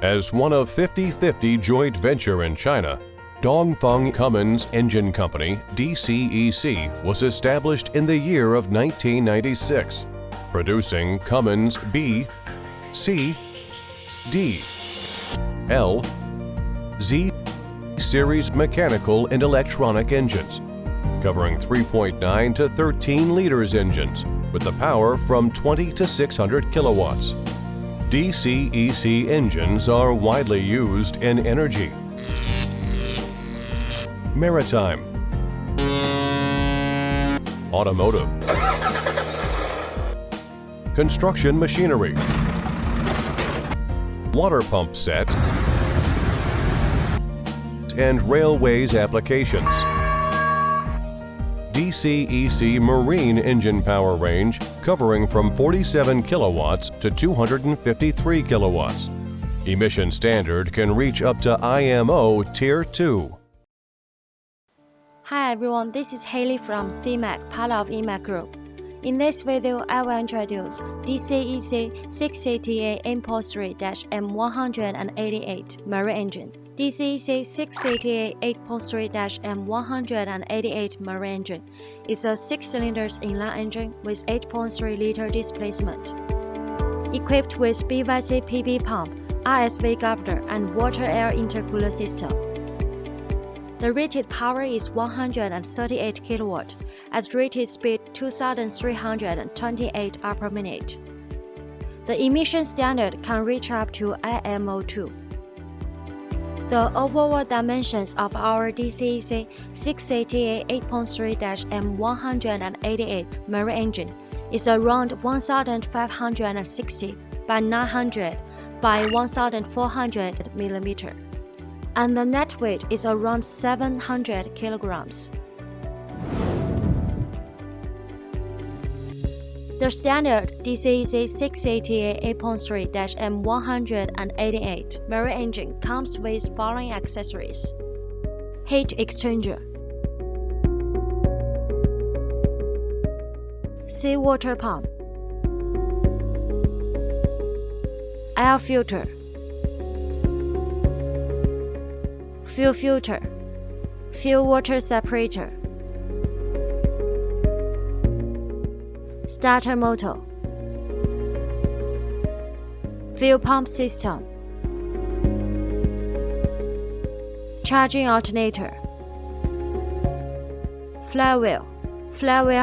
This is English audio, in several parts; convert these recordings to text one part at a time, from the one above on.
As one of 50/50 joint venture in China, Dongfeng Cummins Engine Company DCEC was established in the year of 1996, producing Cummins B, C, D, L, Z series mechanical and electronic engines, covering 3.9 to 13 liters engines with the power from 20 to 600 kilowatts. DCEC engines are widely used in energy, maritime, automotive, construction machinery, water pump set, and railways applications. DCEC Marine engine power range covering from 47 kilowatts to 253 kilowatts. Emission standard can reach up to IMO Tier 2. Hi everyone, this is Haley from SeaMac, part of EMAC Group. In this video, I will introduce DCEC 6CTA8.3-M188 Marine engine. DCEC 6CTA8.3-M188 Marine engine is a 6-cylinder inline engine with 8.3-liter displacement. Equipped with BYC PB pump, RSV governor, and water-air intercooler system. The rated power is 138 kW at rated speed 2,328 r/minute. The emission standard can reach up to IMO 2. The overall dimensions of our DCEC 6CTA8.3-M188 Marine engine is around 1,560 by 900 by 1,400 mm, and the net weight is around 700 kilograms. The standard DCEC 6CTA8.3-M188 Marine engine comes with following accessories: heat exchanger, seawater pump, air filter, fuel filter, fuel water separator, starter motor, fuel pump system, charging alternator, flywheel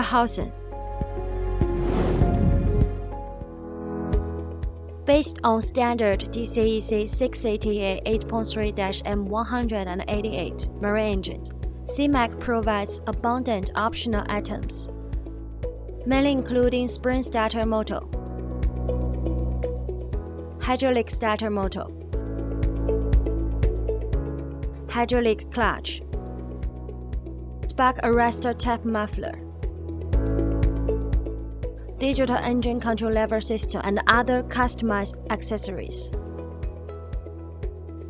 housing. Based on standard DCEC 6CTA8.3-M188 Marine engines, SeaMac provides abundant optional items, mainly including spring starter motor, hydraulic starter motor, hydraulic clutch, spark arrestor tap muffler, digital engine control lever system, and other customized accessories.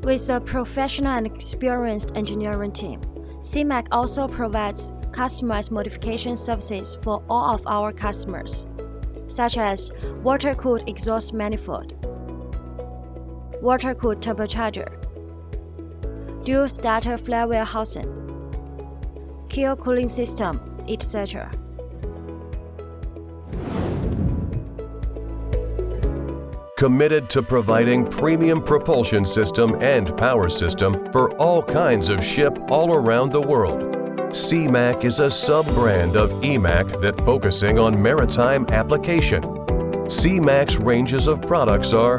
With a professional and experienced engineering team, SeaMac also provides customized modification services for all of our customers, such as water-cooled exhaust manifold, water-cooled turbocharger, dual starter flywheel housing, keel cooling system, etc. Committed to providing premium propulsion system and power system for all kinds of ship all around the world. SeaMac is a sub-brand of EMAC that focusing on maritime application. SeaMac's ranges of products are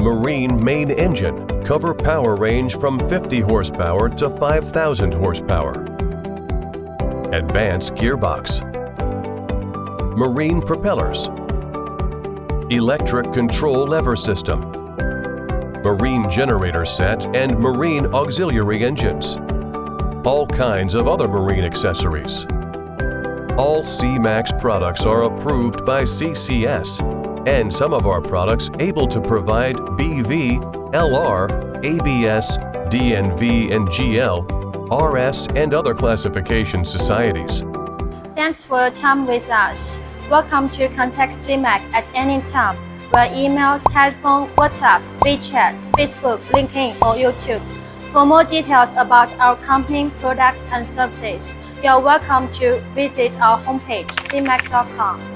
Marine main engine, cover power range from 50 horsepower to 5,000 horsepower. Advanced gearbox. Marine propellers. Electric control lever system. Marine generator set and marine auxiliary engines. All kinds of other marine accessories. All SeaMac's products are approved by CCS, and some of our products able to provide BV, LR, ABS, DNV, and GL, RS, and other classification societies. Thanks for your time with us. Welcome to contact SeaMac at any time via email, telephone, WhatsApp, WeChat, Facebook, LinkedIn, or YouTube. For more details about our company, products, and services, you are welcome to visit our homepage, SeaMac.com.